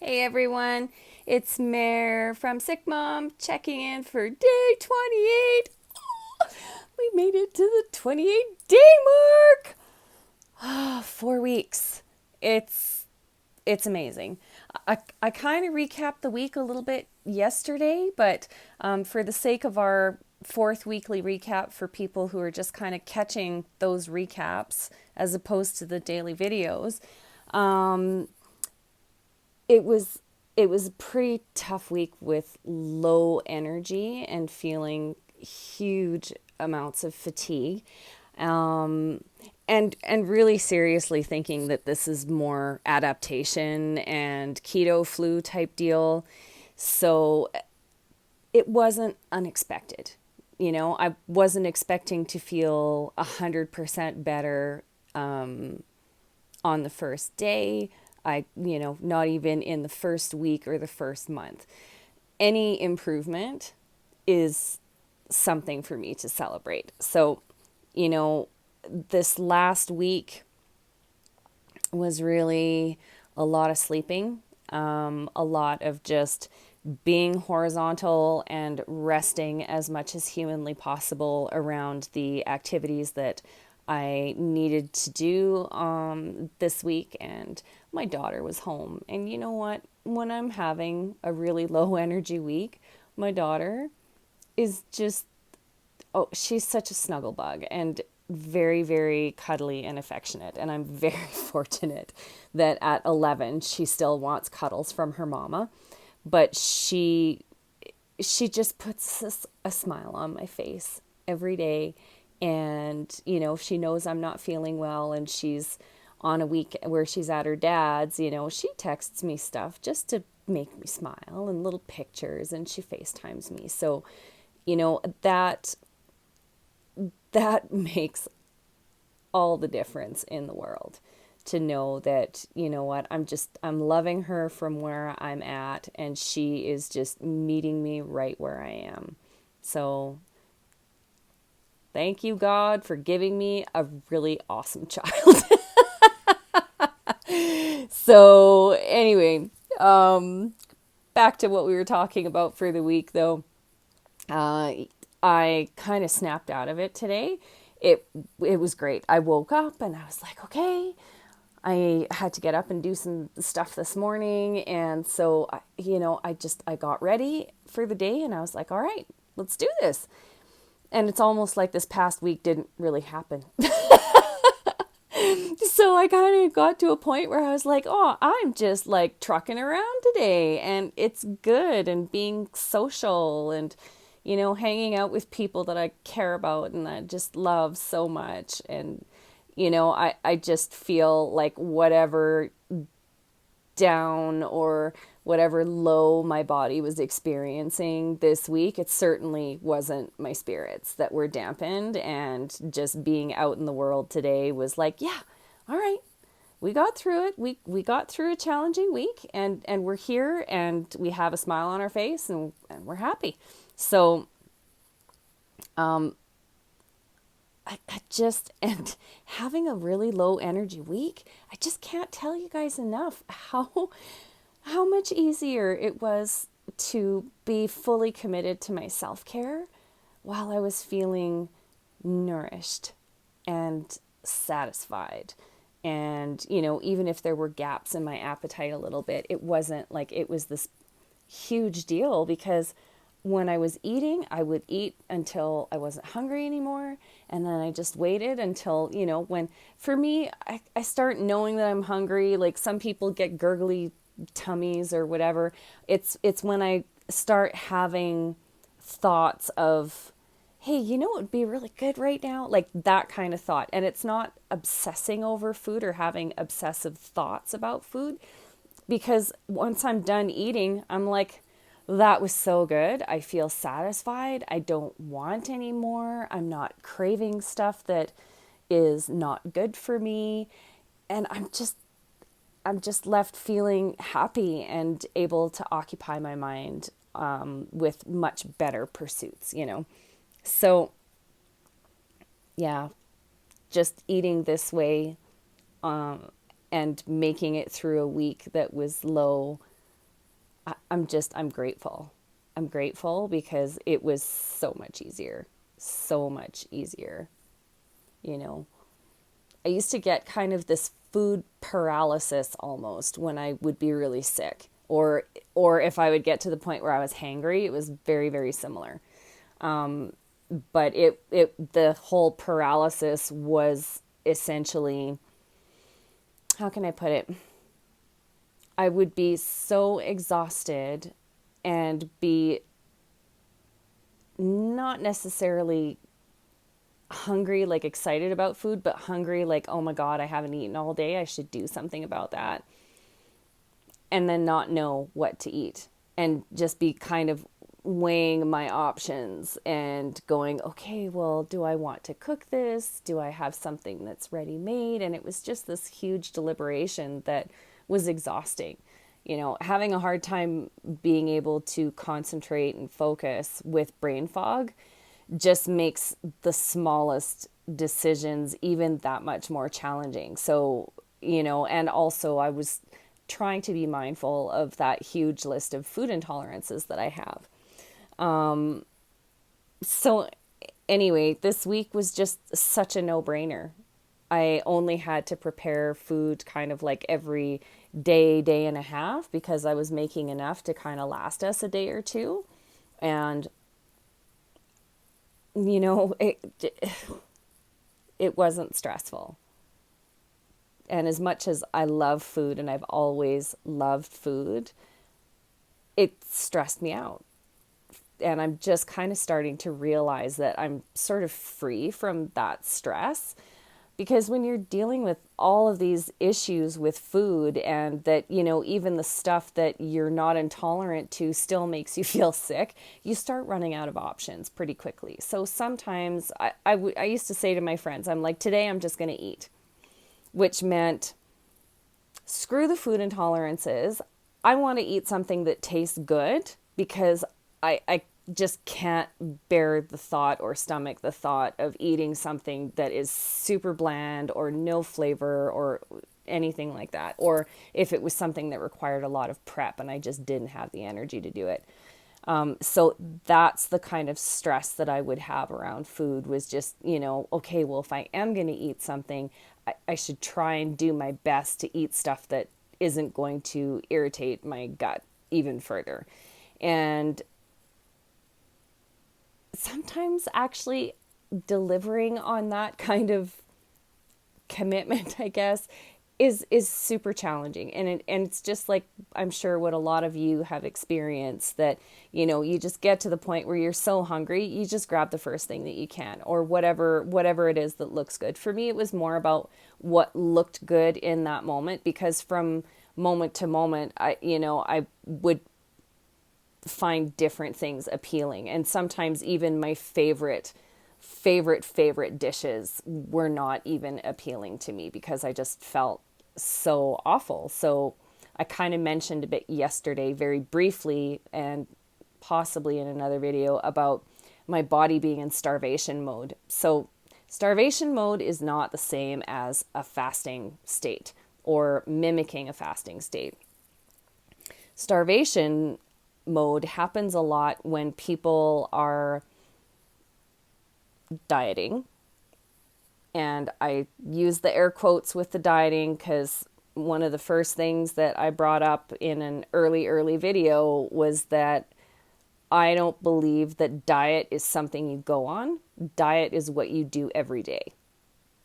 Hey everyone, it's Mare from SickMom checking in for day 28. Oh, we made it to the 28-day mark. 4 weeks. It's amazing. I kind of recapped the week a little bit yesterday, but for the sake of our fourth weekly recap for people who are just kind of catching those recaps as opposed to the daily videos, um, it was it was a pretty tough week with low energy and feeling huge amounts of fatigue, um, and really seriously thinking that this is more adaptation and keto flu type deal. So it wasn't unexpected. I wasn't expecting to feel 100% better on the first day. Not even in the first week or the first month. Any improvement is something for me to celebrate. So, you know, this last week was really a lot of sleeping, a lot of just being horizontal and resting as much as humanly possible around the activities that I needed to do this week. And my daughter was home. And you know what? When I'm having a really low energy week, my daughter is just, oh, she's such a snuggle bug and very, very cuddly and affectionate. And I'm very fortunate that at 11, she still wants cuddles from her mama. But she just puts a smile on my face every day. And, if she knows I'm not feeling well and she's on a week where she's at her dad's, she texts me stuff just to make me smile and little pictures, and she FaceTimes me. So, that makes all the difference in the world to know that, I'm loving her from where I'm at, and she is just meeting me right where I am. So thank you, God, for giving me a really awesome child. So anyway, back to what we were talking about for the week, though. Uh, I kind of snapped out of it today. It was great. I woke up and I was like, okay, I had to get up and do some stuff this morning, and so I got ready for the day, and I was like, all right, let's do this. And it's almost like this past week didn't really happen. So I kind of got to a point where I was like, oh, I'm just like trucking around today, and it's good, and being social, and hanging out with people that I care about and I just love so much. And I just feel like whatever down or whatever low my body was experiencing this week, it certainly wasn't my spirits that were dampened. And just being out in the world today was like, yeah, all right, we got through it. We got through a challenging week, and we're here, and we have a smile on our face, and we're happy. So I just, and having a really low energy week, I just can't tell you guys enough how much easier it was to be fully committed to my self-care while I was feeling nourished and satisfied. And, even if there were gaps in my appetite a little bit, it wasn't like it was this huge deal, because when I was eating, I would eat until I wasn't hungry anymore. And then I just waited until, when, for me, I start knowing that I'm hungry. Like some people get gurgly tummies or whatever. It's when I start having thoughts of, hey, what would be really good right now? Like that kind of thought. And it's not obsessing over food or having obsessive thoughts about food, because once I'm done eating, I'm like, that was so good. I feel satisfied. I don't want any more. I'm not craving stuff that is not good for me. And I'm just left feeling happy and able to occupy my mind with much better pursuits. So yeah, just eating this way and making it through a week that was low I'm grateful. I'm grateful because it was so much easier. So much easier. You know, I used to get kind of this food paralysis almost when I would be really sick, or if I would get to the point where I was hangry, it was very, very similar. But it the whole paralysis was essentially, how can I put it? I would be so exhausted and be not necessarily hungry, like excited about food, but hungry, like, oh my God, I haven't eaten all day. I should do something about that. And then not know what to eat and just be kind of weighing my options and going, okay, well, do I want to cook this? Do I have something that's ready made? And it was just this huge deliberation that was exhausting. You know, having a hard time being able to concentrate and focus with brain fog just makes the smallest decisions even that much more challenging. So, you know, and also I was trying to be mindful of that huge list of food intolerances that I have. So, anyway, this week was just such a no brainer. I only had to prepare food kind of like every day, day and a half because I was making enough to kind of last us a day or two. And, you know, it wasn't stressful. And as much as I love food and I've always loved food, it stressed me out. And I'm just kind of starting to realize that I'm sort of free from that stress. Because when you're dealing with all of these issues with food and that, you know, even the stuff that you're not intolerant to still makes you feel sick, you start running out of options pretty quickly. So sometimes I used to say to my friends, I'm like, today I'm just going to eat, which meant screw the food intolerances. I want to eat something that tastes good because I just can't bear the thought or stomach the thought of eating something that is super bland or no flavor or anything like that. Or if it was something that required a lot of prep and I just didn't have the energy to do it. So that's the kind of stress that I would have around food was just, you know, okay, well, if I am going to eat something, I should try and do my best to eat stuff that isn't going to irritate my gut even further. And sometimes actually delivering on that kind of commitment, I guess, is super challenging. And it's just like I'm sure what a lot of you have experienced that, you know, you just get to the point where you're so hungry, you just grab the first thing that you can or whatever it is that looks good. For me, it was more about what looked good in that moment because from moment to moment, I would find different things appealing. And sometimes even my favorite dishes were not even appealing to me because I just felt so awful. So I kind of mentioned a bit yesterday very briefly and possibly in another video about my body being in starvation mode. So starvation mode is not the same as a fasting state or mimicking a fasting state. Starvation mode happens a lot when people are dieting. And I use the air quotes with the dieting because one of the first things that I brought up in an early video was that I don't believe that diet is something you go on. Diet is what you do every day.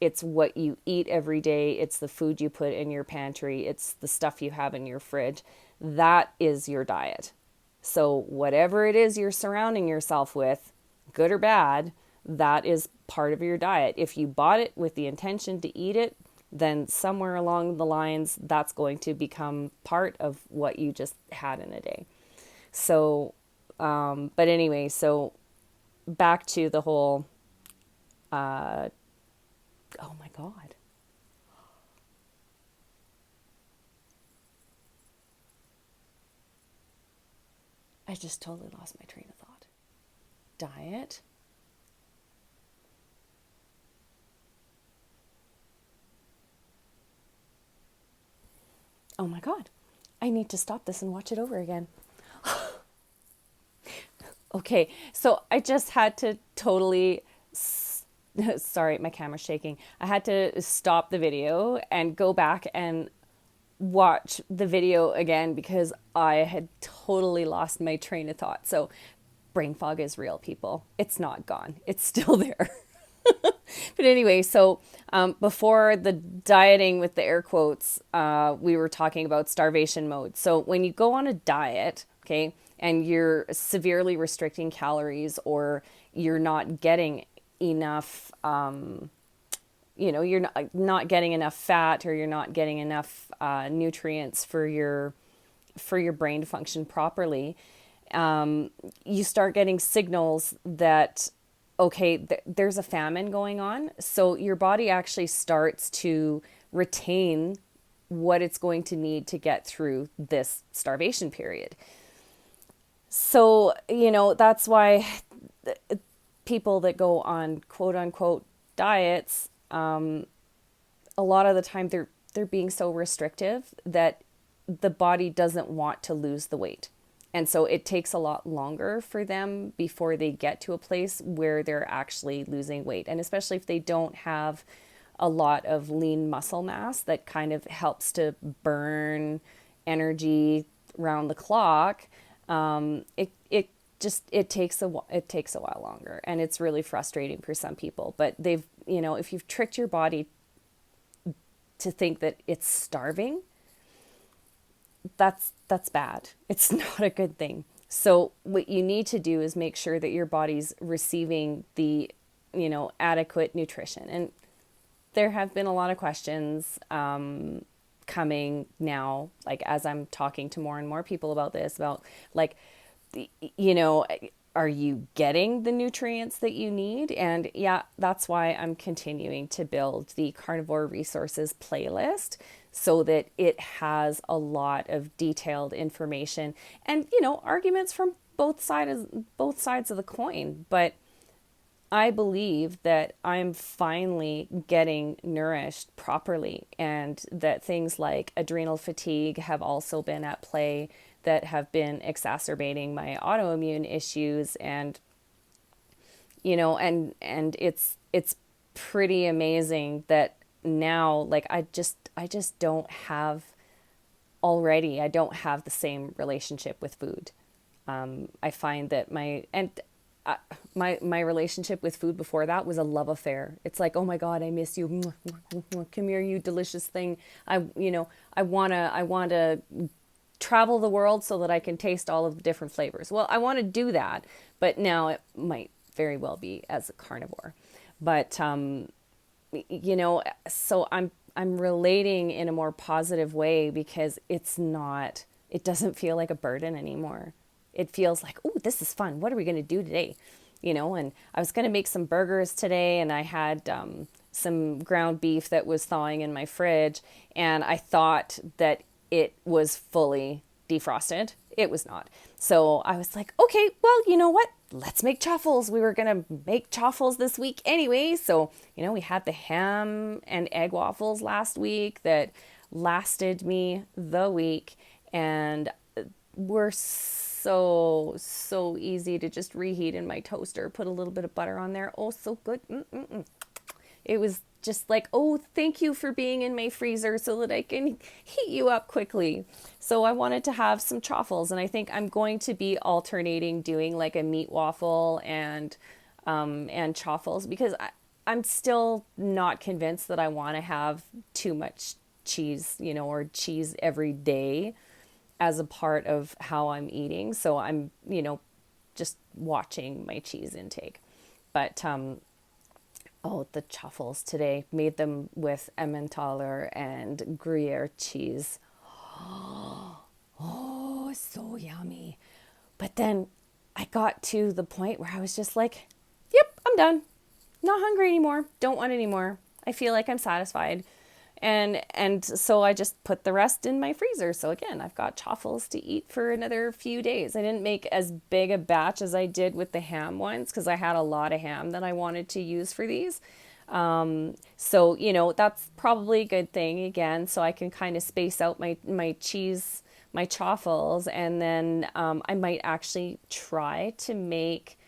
It's what you eat every day. It's the food you put in your pantry. It's the stuff you have in your fridge. That is your diet. So whatever it is you're surrounding yourself with, good or bad, that is part of your diet. If you bought it with the intention to eat it, then somewhere along the lines, that's going to become part of what you just had in a day. So, but anyway, so back to the whole, oh my God. I just totally lost my train of thought. Diet. Oh my God. I need to stop this and watch it over again. Okay, so I just had to totally, sorry, my camera's shaking. I had to stop the video and go back and watch the video again because I had totally lost my train of thought. So, brain fog is real, people. It's not gone, it's still there. But anyway, so before the dieting with the air quotes, we were talking about starvation mode. So when you go on a diet, okay, and you're severely restricting calories or you're not getting enough, you're not getting enough fat or you're not getting enough nutrients for your brain to function properly, you start getting signals that, okay, there's a famine going on. So your body actually starts to retain what it's going to need to get through this starvation period. So, that's why people that go on quote unquote diets, a lot of the time they're being so restrictive that the body doesn't want to lose the weight. And so it takes a lot longer for them before they get to a place where they're actually losing weight. And especially if they don't have a lot of lean muscle mass that kind of helps to burn energy round the clock, it takes a while longer, and it's really frustrating for some people. But if you've tricked your body to think that it's starving, that's bad. It's not a good thing. So what you need to do is make sure that your body's receiving the, adequate nutrition. And there have been a lot of questions coming now, like as I'm talking to more and more people about this, about like, are you getting the nutrients that you need? And yeah, that's why I'm continuing to build the Carnivore Resources playlist so that it has a lot of detailed information and, arguments from both sides of the coin. But I believe that I'm finally getting nourished properly, and that things like adrenal fatigue have also been at play that have been exacerbating my autoimmune issues. And and it's pretty amazing that now, like, I just don't have I don't have the same relationship with food. I find that my relationship with food before that was a love affair. It's like, oh my God, I miss you. Come here, you delicious thing. I wanna travel the world so that I can taste all of the different flavors. Well, I want to do that, but now it might very well be as a carnivore. But so I'm relating in a more positive way because it doesn't feel like a burden anymore. It feels like, oh, this is fun. What are we going to do today? And I was going to make some burgers today, and I had some ground beef that was thawing in my fridge, and I thought that it was fully defrosted. It was not. So I was like, okay, well, you know what? Let's make chaffles. We were going to make chaffles this week anyway. So, we had the ham and egg waffles last week that lasted me the week, and were so easy to just reheat in my toaster. Put a little bit of butter on there. Oh, so good. It was just like, oh, thank you for being in my freezer so that I can heat you up quickly. So I wanted to have some chaffles, and I think I'm going to be alternating doing like a meat waffle and chaffles, because I'm still not convinced that I want to have too much cheese, or cheese every day as a part of how I'm eating. So I'm, just watching my cheese intake. But oh, the chaffles today, made them with Emmentaler and Gruyere cheese. Oh, so yummy. But then I got to the point where I was just like, yep, I'm done. Not hungry anymore. Don't want any more. I feel like I'm satisfied. And so I just put the rest in my freezer. So again, I've got chaffles to eat for another few days. I didn't make as big a batch as I did with the ham ones because I had a lot of ham that I wanted to use for these. So, that's probably a good thing again. So I can kind of space out my my chaffles, and then I might actually try to make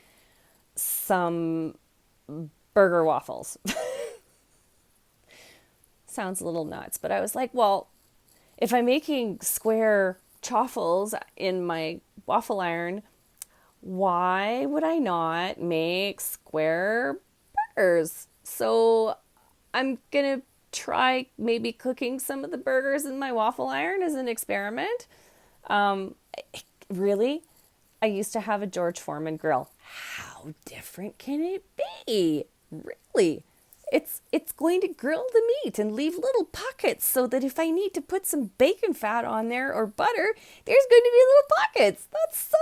some burger waffles. Sounds a little nuts, but I was like, well, if I'm making square chaffles in my waffle iron, why would I not make square burgers? So I'm gonna try maybe cooking some of the burgers in my waffle iron as an experiment. Um, really, I used to have a George Foreman grill. How different can it be? Really? It's going to grill the meat and leave little pockets so that if I need to put some bacon fat on there or butter, there's going to be little pockets. That's so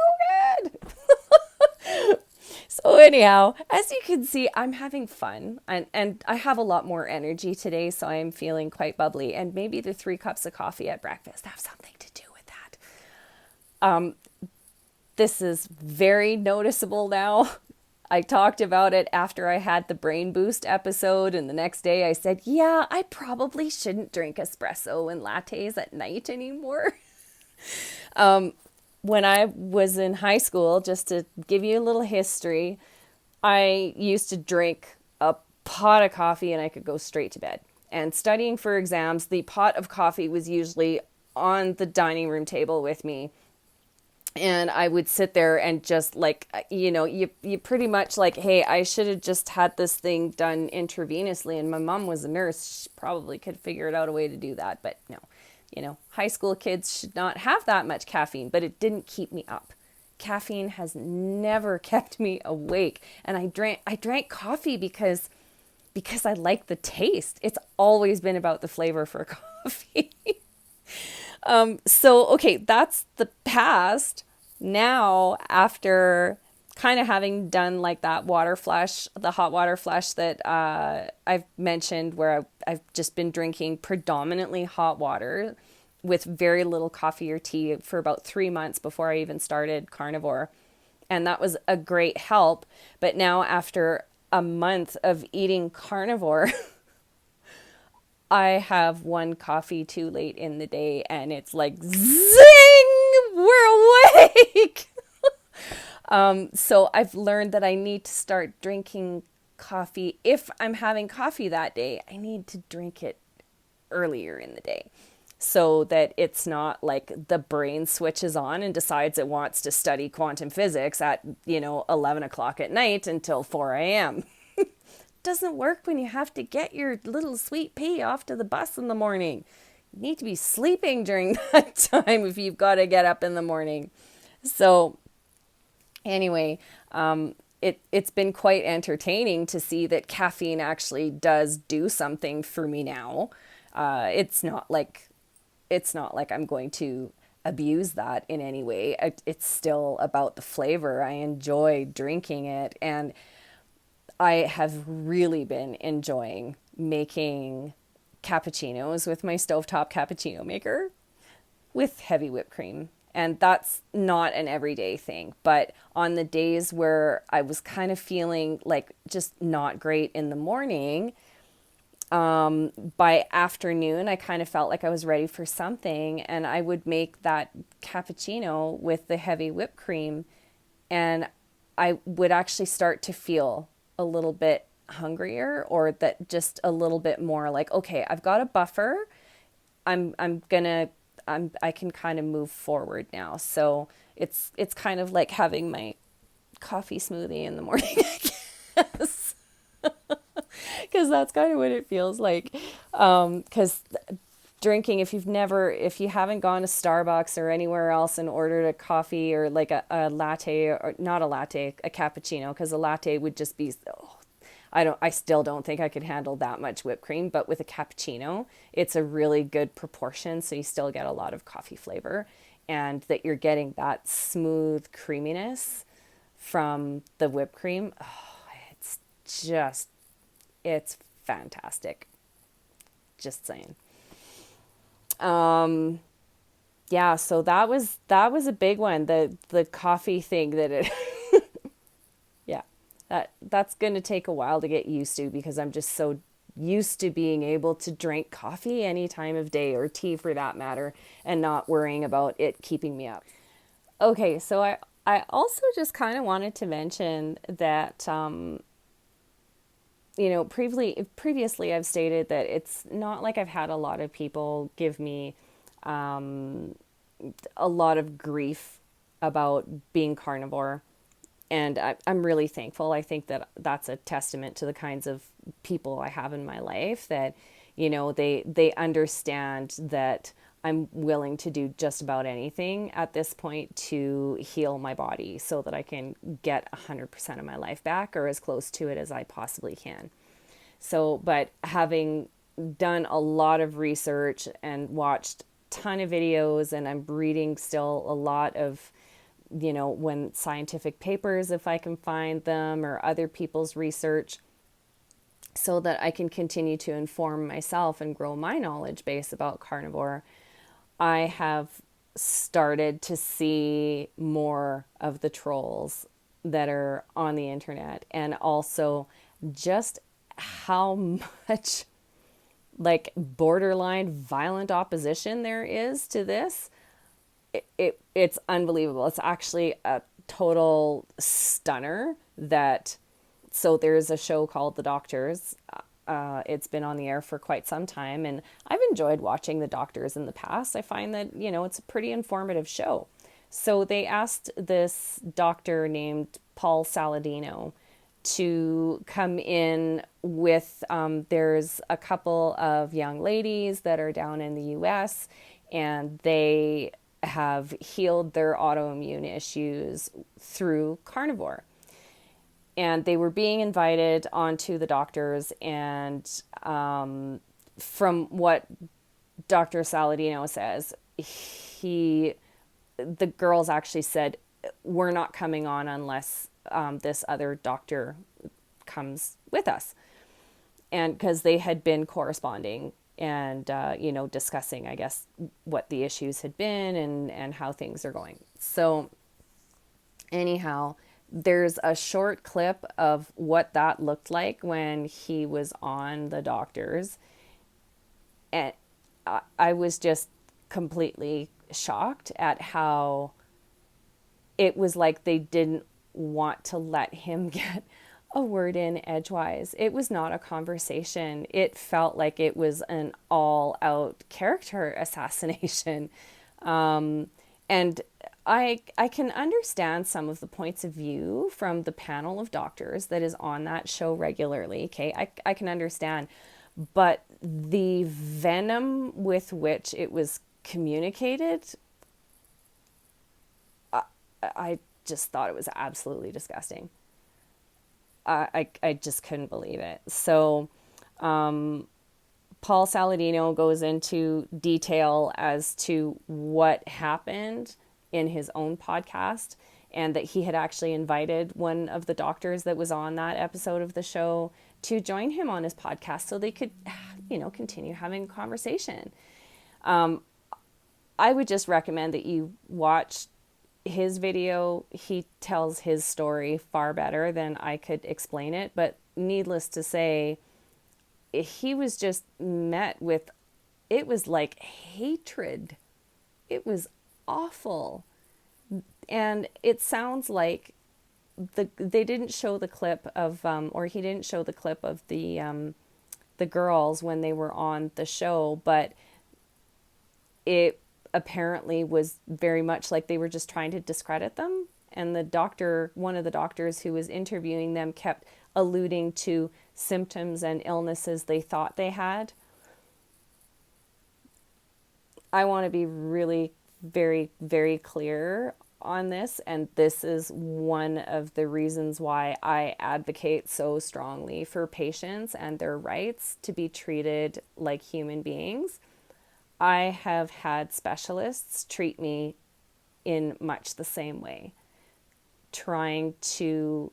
good. So anyhow, as you can see, I'm having fun and I have a lot more energy today, so I am feeling quite bubbly. And maybe the 3 cups of coffee at breakfast have something to do with that. This is very noticeable now. I talked about it after I had the Brain Boost episode, and the next day I said, yeah, I probably shouldn't drink espresso and lattes at night anymore. When I was in high school, just to give you a little history, I used to drink a pot of coffee and I could go straight to bed. And studying for exams, the pot of coffee was usually on the dining room table with me. And I would sit there and just like, you pretty much like, hey, I should have just had this thing done intravenously. And my mom was a nurse. She probably could figure out a way to do that. But no, high school kids should not have that much caffeine, but it didn't keep me up. Caffeine has never kept me awake. And I drank coffee because I like the taste. It's always been about the flavor for coffee. So, okay, that's the past. Now, after kind of having done like that water flush, the hot water flush that I've mentioned, where I've just been drinking predominantly hot water with very little coffee or tea for about 3 months before I even started Carnivore. And that was a great help. But now, after a month of eating Carnivore, I have 1 coffee too late in the day and it's like, zing, we're awake. So I've learned that I need to start drinking coffee. If I'm having coffee that day, I need to drink it earlier in the day so that it's not like the brain switches on and decides it wants to study quantum physics at, 11 o'clock at night until 4 a.m. Doesn't work when you have to get your little sweet pea off to the bus in the morning. You need to be sleeping during that time if you've got to get up in the morning. So anyway, it's been quite entertaining to see that caffeine actually does do something for me now. It's not like I'm going to abuse that in any way. It's still about the flavor. I enjoy drinking it, and I have really been enjoying making cappuccinos with my stovetop cappuccino maker with heavy whipped cream. And that's not an everyday thing. But on the days where I was kind of feeling like just not great in the morning, by afternoon, I kind of felt like I was ready for something. And I would make that cappuccino with the heavy whipped cream. And I would actually start to feel a little bit hungrier, or that just a little bit more like, okay, I've got a buffer. I can kind of move forward now. So it's kind of like having my coffee smoothie in the morning, I guess. Because that's kind of what it feels like. Because drinking, if you haven't gone to Starbucks or anywhere else and ordered a coffee or like a latte, or not a latte, a cappuccino, because a latte would just be, I still don't think I could handle that much whipped cream, but with a cappuccino, it's a really good proportion. So you still get a lot of coffee flavor, and that you're getting that smooth creaminess from the whipped cream. Oh, it's fantastic. Just saying. Yeah, so that was a big one, the coffee thing that it yeah, that's going to take a while to get used to, because I'm just so used to being able to drink coffee any time of day, or tea for that matter, and not worrying about it keeping me up. Okay, so I also just kind of wanted to mention that, previously I've stated that it's not like I've had a lot of people give me a lot of grief about being carnivore. And I'm really thankful. I think that that's a testament to the kinds of people I have in my life, that, they understand that I'm willing to do just about anything at this point to heal my body so that I can get 100% of my life back, or as close to it as I possibly can. So, but having done a lot of research and watched a ton of videos, and I'm reading still a lot of, when scientific papers, if I can find them, or other people's research, so that I can continue to inform myself and grow my knowledge base about carnivore, I have started to see more of the trolls that are on the internet, and also just how much like borderline violent opposition there is to this. It's unbelievable. It's actually a total stunner that, so there's a show called The Doctors. It's been on the air for quite some time, and I've enjoyed watching The Doctors in the past. I find that, it's a pretty informative show. So they asked this doctor named Paul Saladino to come in with, there's a couple of young ladies that are down in the US, and they have healed their autoimmune issues through carnivore. And they were being invited onto The Doctors, and from what Dr. Saladino says, the girls actually said, we're not coming on unless this other doctor comes with us. And because they had been corresponding and, discussing, I guess, what the issues had been, and how things are going. So anyhow, there's a short clip of what that looked like when he was on The Doctors. And I was just completely shocked at how it was like they didn't want to let him get a word in edgewise. It was not a conversation. It felt like it was an all-out character assassination. And I can understand some of the points of view from the panel of doctors that is on that show regularly. Okay, I can understand. But the venom with which it was communicated, I just thought it was absolutely disgusting. I just couldn't believe it. So Paul Saladino goes into detail as to what happened in his own podcast, and that he had actually invited one of the doctors that was on that episode of the show to join him on his podcast so they could, continue having a conversation. I would just recommend that you watch his video. He tells his story far better than I could explain it, but needless to say, he was just met with, it was like hatred. It was awful. And it sounds like they didn't show the clip of, or he didn't show the clip of the girls when they were on the show, but it apparently was very much like they were just trying to discredit them. And the doctor, one of the doctors who was interviewing them, kept alluding to symptoms and illnesses they thought they had. I want to be really very, very clear on this, and this is one of the reasons why I advocate so strongly for patients and their rights to be treated like human beings. I have had specialists treat me in much the same way, trying to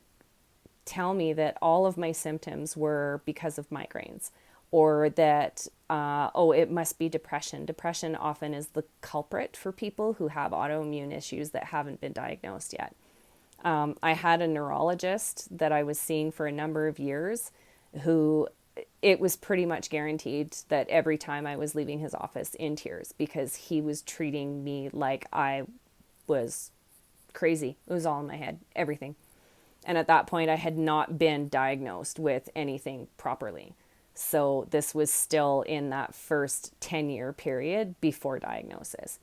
tell me that all of my symptoms were because of migraines, or that, it must be depression. Depression often is the culprit for people who have autoimmune issues that haven't been diagnosed yet. I had a neurologist that I was seeing for a number of years who it was pretty much guaranteed that every time I was leaving his office in tears, because he was treating me like I was crazy. It was all in my head, everything. And at that point, I had not been diagnosed with anything properly. So this was still in that first 10-year period before diagnosis.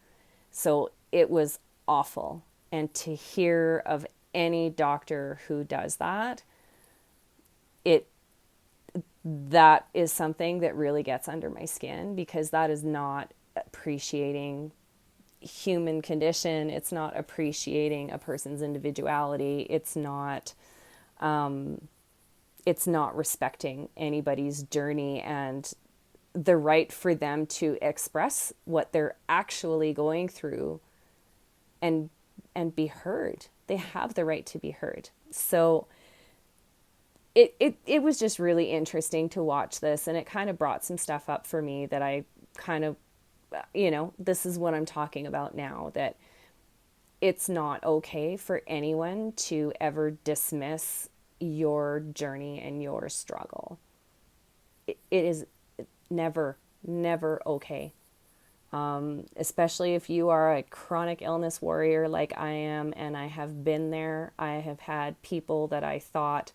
So it was awful. And to hear of any doctor who does that, it that is something that really gets under my skin, because that is not appreciating human condition. It's not appreciating a person's individuality. It's not respecting anybody's journey and the right for them to express what they're actually going through and be heard. They have the right to be heard. So it was just really interesting to watch this, and it kind of brought some stuff up for me that I kind of, this is what I'm talking about now, that it's not okay for anyone to ever dismiss your journey and your struggle. It is never, never okay. Especially if you are a chronic illness warrior like I am, and I have been there. I have had people that I thought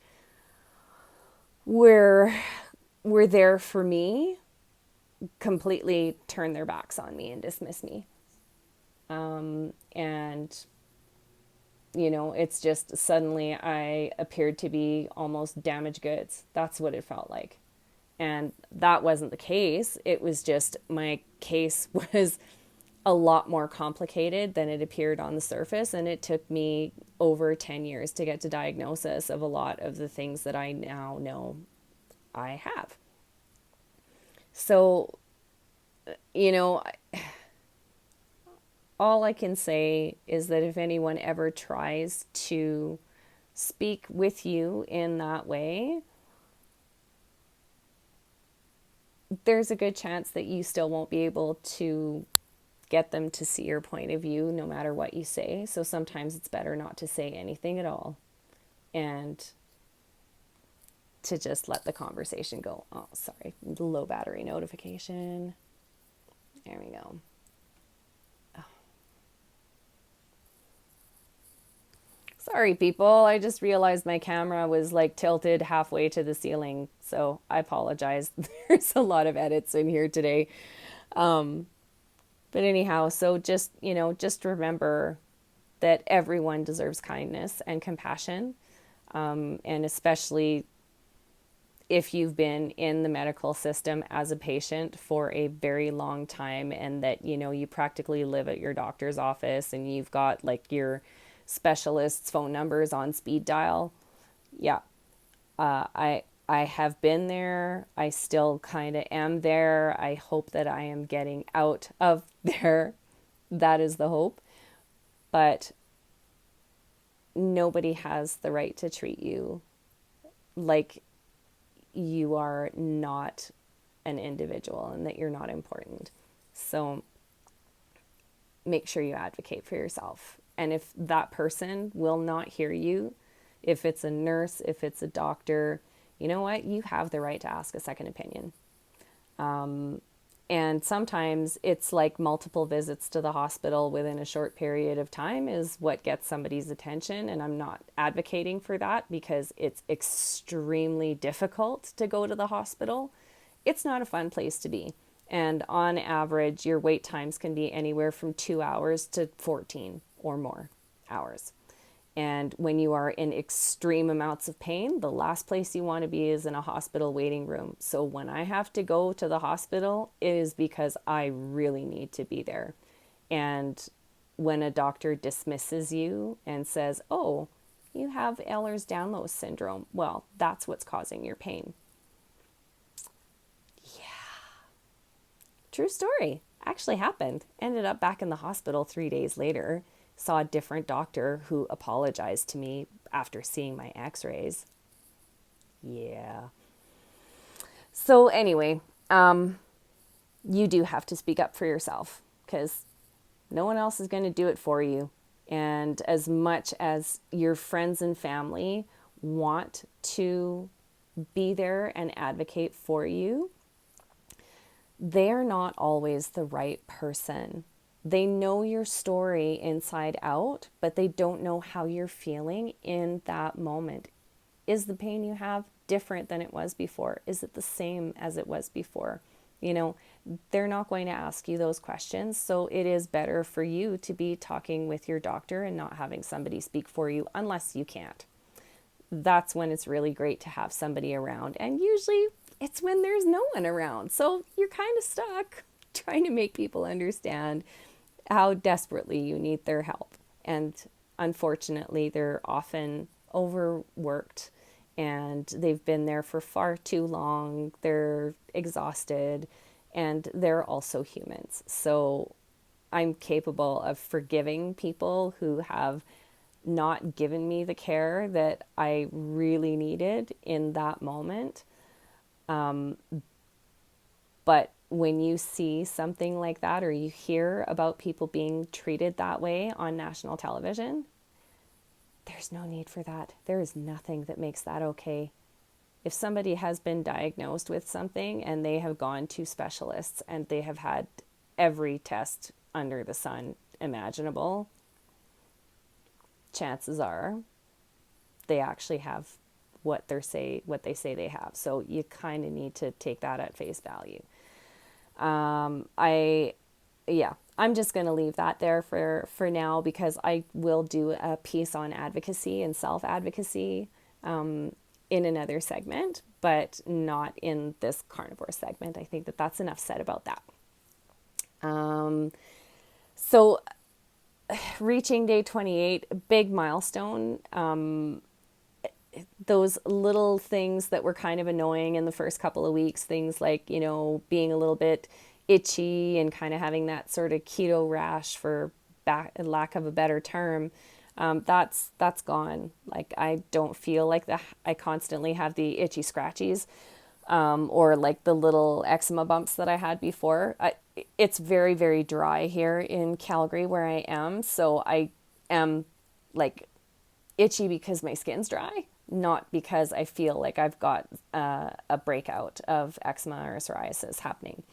were there for me completely turn their backs on me and dismiss me. And it's just suddenly I appeared to be almost damaged goods. That's what it felt like. And that wasn't the case. It was just my case was a lot more complicated than it appeared on the surface. And it took me over 10 years to get to diagnosis of a lot of the things that I now know I have. So, all I can say is that if anyone ever tries to speak with you in that way, there's a good chance that you still won't be able to get them to see your point of view no matter what you say. So sometimes it's better not to say anything at all and to just let the conversation go. Oh, sorry, low battery notification. There we go. Sorry, people. I just realized my camera was like tilted halfway to the ceiling. So I apologize. There's a lot of edits in here today. But anyhow, so just remember that everyone deserves kindness and compassion. And especially if you've been in the medical system as a patient for a very long time, and that, you practically live at your doctor's office and you've got like your specialists' phone numbers on speed dial. Yeah. I have been there. I still kind of am there. I hope that I am getting out of there. That is the hope. But nobody has the right to treat you like you are not an individual and that you're not important. So make sure you advocate for yourself. And if that person will not hear you, if it's a nurse, if it's a doctor, you know what? You have the right to ask a second opinion. And sometimes it's like multiple visits to the hospital within a short period of time is what gets somebody's attention. And I'm not advocating for that because it's extremely difficult to go to the hospital. It's not a fun place to be. And on average, your wait times can be anywhere from 2 hours to 14 or more hours. And when you are in extreme amounts of pain, the last place you want to be is in a hospital waiting room. So when I have to go to the hospital, it is because I really need to be there. And when a doctor dismisses you and says, oh, you have Ehlers-Danlos syndrome, well, that's what's causing your pain. True story. Actually happened. Ended up back in the hospital 3 days later. Saw a different doctor who apologized to me after seeing my x-rays. Yeah. So anyway, you do have to speak up for yourself because no one else is going to do it for you. And as much as your friends and family want to be there and advocate for you, they're not always the right person. They know your story inside out, but they don't know how you're feeling in that moment. Is the pain you have different than it was before? Is it the same as it was before? You know, they're not going to ask you those questions. So it is better for you to be talking with your doctor and not having somebody speak for you unless you can't. That's when it's really great to have somebody around. And usually it's when there's no one around. So you're kind of stuck trying to make people understand how desperately you need their help. And unfortunately, they're often overworked and they've been there for far too long. They're exhausted and they're also humans. So I'm capable of forgiving people who have not given me the care that I really needed in that moment. But when you see something like that or you hear about people being treated that way on national television, there's no need for that. There is nothing that makes that okay. If somebody has been diagnosed with something and they have gone to specialists and they have had every test under the sun imaginable, chances are they actually have what they say they have. So you kind of need to take that at face value. I'm just going to leave that there for now, because I will do a piece on advocacy and self-advocacy in another segment, but not in this carnivore segment. I think that that's enough said about that. So reaching day 28, big milestone. Those little things that were kind of annoying in the first couple of weeks, things like, you know, being a little bit itchy and kind of having that sort of keto rash, for lack of a better term, that's gone. Like, I don't feel like I constantly have the itchy scratchies, or like the little eczema bumps that I had before. It's very, very dry here in Calgary where I am, so I am like itchy because my skin's dry, not because I feel like I've got a breakout of eczema or psoriasis happening.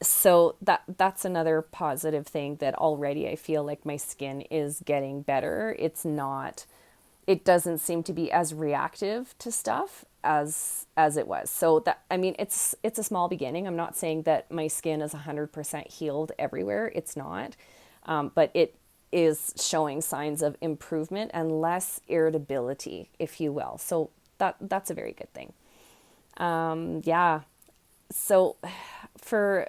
So that's another positive thing, that already I feel like my skin is getting better. It doesn't seem to be as reactive to stuff as it was. So that, I mean, it's a small beginning. I'm not saying that my skin is 100% healed everywhere. It's not. But it is showing signs of improvement and less irritability, if you will. So that's a very good thing. Yeah. So for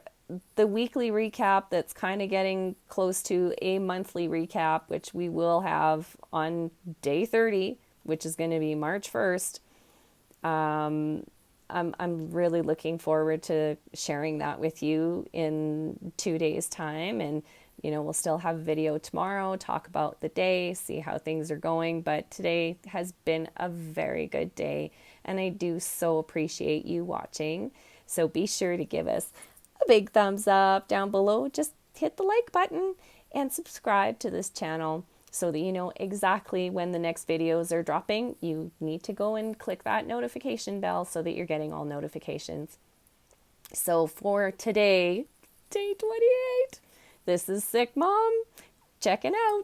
the weekly recap, that's kind of getting close to a monthly recap, which we will have on day 30, which is going to be March 1st. I'm really looking forward to sharing that with you in 2 days' time. And, you know, we'll still have a video tomorrow, talk about the day, see how things are going. But today has been a very good day, and I do so appreciate you watching. So be sure to give us a big thumbs up down below. Just hit the like button and subscribe to this channel so that you know exactly when the next videos are dropping. You need to go and click that notification bell so that you're getting all notifications. So for today, day 28, this is SickMom checking out.